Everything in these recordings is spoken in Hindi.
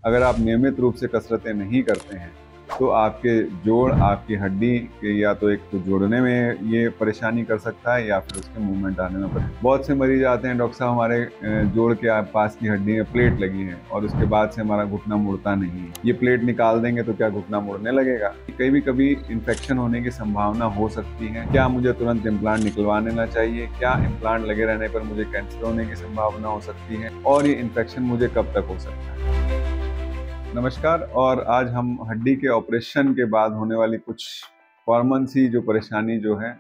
अगर आप नियमित रूप से कसरतें नहीं करते हैं तो आपके जोड़, आपकी हड्डी के या तो एक तो जोड़ने में ये परेशानी कर सकता है या फिर उसके मूवमेंट आने में बहुत से मरीज आते हैं, डॉक्टर साहब हमारे जोड़ के पास की हड्डी में प्लेट लगी है और उसके बाद से हमारा घुटना मुड़ता नहीं है। ये प्लेट निकाल देंगे तो क्या घुटना मुड़ने लगेगा? कभी कभी इन्फेक्शन होने की संभावना हो सकती है। क्या मुझे तुरंत इम्प्लांट निकलवा लेना चाहिए? क्या इम्प्लांट लगे रहने पर मुझे कैंसर होने की संभावना हो सकती है? और ये इन्फेक्शन मुझे कब तक हो सकता है? नमस्कार। और आज हम हड्डी के ऑपरेशन के बाद होने वाली कुछ कॉमन सी जो परेशानी जो है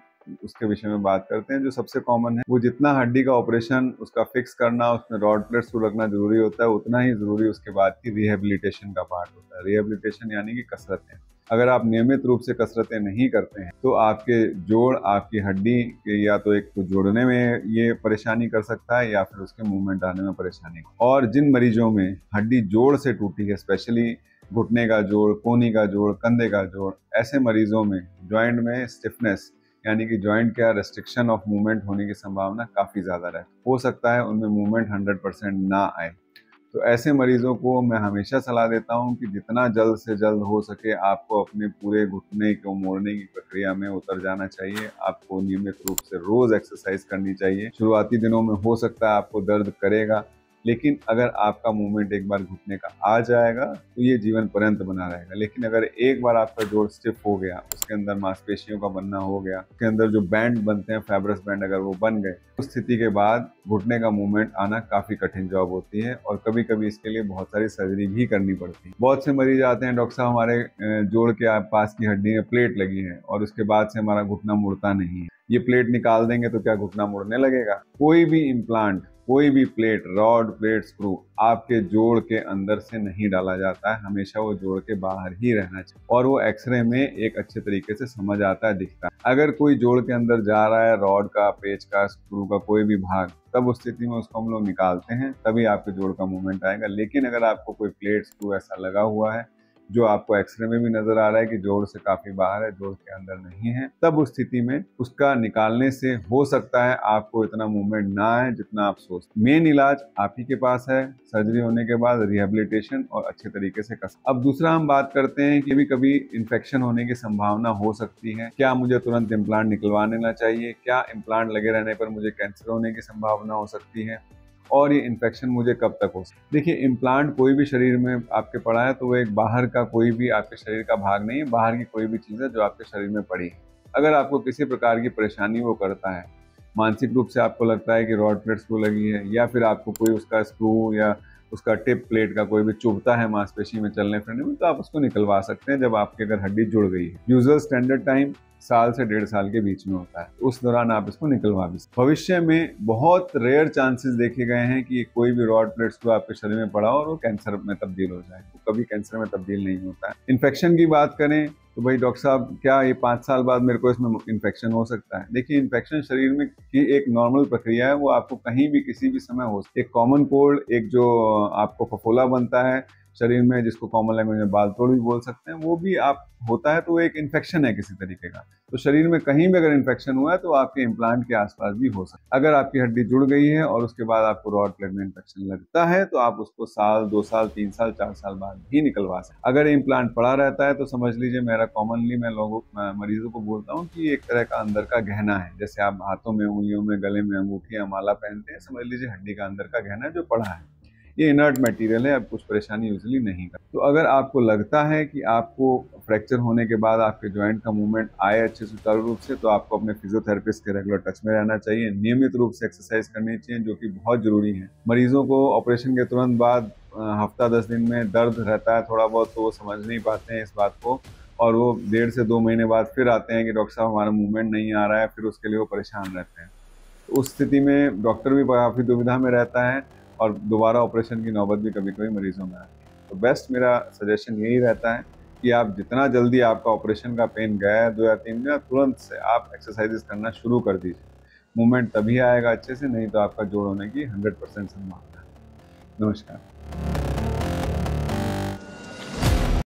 उसके विषय में बात करते हैं। जो सबसे कॉमन है वो जितना हड्डी का ऑपरेशन उसका फिक्स करना, उसमें रॉड प्लेट्स को रखना जरूरी होता है, उतना ही जरूरी उसके बाद की रिहेबिलिटेशन का पार्ट होता है। रिहेबिलिटेशन यानी कि कसरतें। अगर आप नियमित रूप से कसरतें नहीं करते हैं तो आपके जोड़, आपकी हड्डी के या तो एक तो जोड़ने में ये परेशानी कर सकता है या फिर उसके मूवमेंट आने में परेशानी। और जिन मरीजों में हड्डी जोड़ से टूटी है, स्पेशली घुटने का जोड़, कोहनी का जोड़, कंधे का जोड़, ऐसे मरीजों में जॉइंट में स्टिफनेस यानी कि जॉइंट का रेस्ट्रिक्शन ऑफ मूवमेंट होने की संभावना काफ़ी ज़्यादा रहती है। हो सकता है उनमें मूवमेंट 100% ना आए। तो ऐसे मरीजों को मैं हमेशा सलाह देता हूं कि जितना जल्द से जल्द हो सके आपको अपने पूरे घुटने को मोड़ने की प्रक्रिया में उतर जाना चाहिए। आपको नियमित रूप से रोज एक्सरसाइज करनी चाहिए। शुरुआती दिनों में हो सकता है आपको दर्द करेगा, लेकिन अगर आपका मूवमेंट एक बार घुटने का आ जाएगा तो ये जीवन पर्यंत बना रहेगा। लेकिन अगर एक बार आपका जोड़ स्टिफ हो गया, उसके अंदर मांसपेशियों का बनना हो गया, उसके अंदर जो बैंड बनते हैं, फाइब्रस बैंड, अगर वो बन गए, उस स्थिति के बाद घुटने का मूवमेंट आना काफी कठिन जॉब होती है और कभी कभी इसके लिए बहुत सारी सर्जरी भी करनी पड़ती है। बहुत से मरीज आते हैं, डॉक्टर साहब हमारे जोड़ के पास की हड्डी में प्लेट लगी है और उसके बाद से हमारा घुटना मुड़ता नहीं है। ये प्लेट निकाल देंगे तो क्या घुटना मुड़ने लगेगा? कोई भी इम्प्लांट, कोई भी प्लेट, रॉड, प्लेट, स्क्रू आपके जोड़ के अंदर से नहीं डाला जाता है। हमेशा वो जोड़ के बाहर ही रहना चाहिए और वो एक्सरे में एक अच्छे तरीके से समझ आता है, दिखता है। अगर कोई जोड़ के अंदर जा रहा है, रॉड का, पेच का, स्क्रू का कोई भी भाग, तब उस स्थिति में उसको हम लोग निकालते हैं, तभी आपके जोड़ का मूवमेंट आएगा। लेकिन अगर आपको कोई प्लेट, स्क्रू ऐसा लगा हुआ है जो आपको एक्सरे में भी नजर आ रहा है कि जोड़ से काफी बाहर है, जोड़ के अंदर नहीं है, तब उस स्थिति में उसका निकालने से हो सकता है आपको इतना मूवमेंट ना आए जितना आप सोचते। मेन इलाज आप ही के पास है, सर्जरी होने के बाद रिहेबिलिटेशन और अच्छे तरीके से कसरत। अब दूसरा हम बात करते हैं कि कभी इन्फेक्शन होने की संभावना हो सकती है। क्या मुझे तुरंत इम्प्लांट निकलवा लेना चाहिए? क्या इम्प्लांट लगे रहने पर मुझे कैंसर होने की संभावना हो सकती है? और ये इन्फेक्शन मुझे कब तक हो सकता है? देखिए, इम्प्लांट कोई भी शरीर में आपके पड़ा है तो वो एक बाहर का कोई भी आपके शरीर का भाग नहीं है, बाहर की कोई भी चीज़ है जो आपके शरीर में पड़ी है। अगर आपको किसी प्रकार की परेशानी वो करता है, मानसिक रूप से आपको लगता है कि रॉड प्लेट स्क्रू लगी है या फिर आपको कोई उसका स्क्रू या उसका टिप प्लेट का कोई भी चुभता है मांसपेशी में चलने फिरने में, तो आप उसको निकलवा सकते हैं जब आपकी अगर हड्डी जुड़ गई है। यूजुअल स्टैंडर्ड टाइम साल से 1.5 साल के बीच में होता है, उस दौरान आप इसको निकलवा भी सकते हैं। भविष्य में बहुत रेयर चांसेस देखे गए हैं कि कोई भी रॉड प्लेट स्क्रू आपके शरीर में पड़ा और वो कैंसर में तब्दील हो जाए। वो कभी कैंसर में तब्दील नहीं होता है। इन्फेक्शन की बात करें तो भाई डॉक्टर साहब, क्या ये 5 साल बाद मेरे को इसमें इन्फेक्शन हो सकता है? देखिए, इन्फेक्शन शरीर में की एक नॉर्मल प्रक्रिया है, वो आपको कहीं भी किसी भी समय हो सकती है। एक कॉमन कोल्ड, एक जो आपको फफोला बनता है शरीर में, जिसको कॉमन लैंग्वेज में बाल तोड़ भी बोल सकते हैं, वो भी आप होता है, तो वो एक इन्फेक्शन है किसी तरीके का। तो शरीर में कहीं भी अगर इन्फेक्शन हुआ है तो आपके इम्प्लांट के आसपास भी हो सकता है। अगर आपकी हड्डी जुड़ गई है और उसके बाद आपको रॉड प्लेट में इन्फेक्शन लगता है तो आप उसको साल, 2 साल, 3 साल, 4 साल बाद ही निकलवा सकते हैं। अगर इम्प्लांट पड़ा रहता है तो समझ लीजिए, मेरा कॉमनली मैं मरीजों को बोलता हूँ कि एक तरह का अंदर का गहना है। जैसे आप हाथों में, उंगलियों में, गले में अंगूठी या माला पहनते हैं, समझ लीजिए हड्डी का अंदर का गहना जो पड़ा है। ये इनर्ट मटेरियल है, अब कुछ परेशानी यूजली नहीं कर। तो अगर आपको लगता है कि आपको फ्रैक्चर होने के बाद आपके जॉइंट का मूवमेंट आए अच्छे सुचारू रूप से, तो आपको अपने फिजियोथेरेपिस्ट के रेगुलर टच में रहना चाहिए। नियमित रूप से एक्सरसाइज करनी चाहिए, जो कि बहुत जरूरी है। मरीजों को ऑपरेशन के तुरंत बाद हफ्ता 10 दिन में दर्द रहता है थोड़ा बहुत, तो वो समझ नहीं पाते हैं इस बात को और वो 1.5 से 2 महीने बाद फिर आते हैं कि डॉक्टर साहब हमारा मूवमेंट नहीं आ रहा है, फिर उसके लिए वो परेशान रहते हैं। तो उस स्थिति में डॉक्टर भी काफ़ी दुविधा में रहता है और दोबारा ऑपरेशन की नौबत भी कभी कभी मरीजों में आती है। तो बेस्ट मेरा सजेशन यही रहता है कि आप जितना जल्दी आपका ऑपरेशन का पेन गया है 2 या 3 दिन, तुरंत से आप एक्सरसाइजेस करना शुरू कर दीजिए। मूवमेंट तभी आएगा अच्छे से, नहीं तो आपका जोड़ होने की 100% संभावना है। नमस्कार।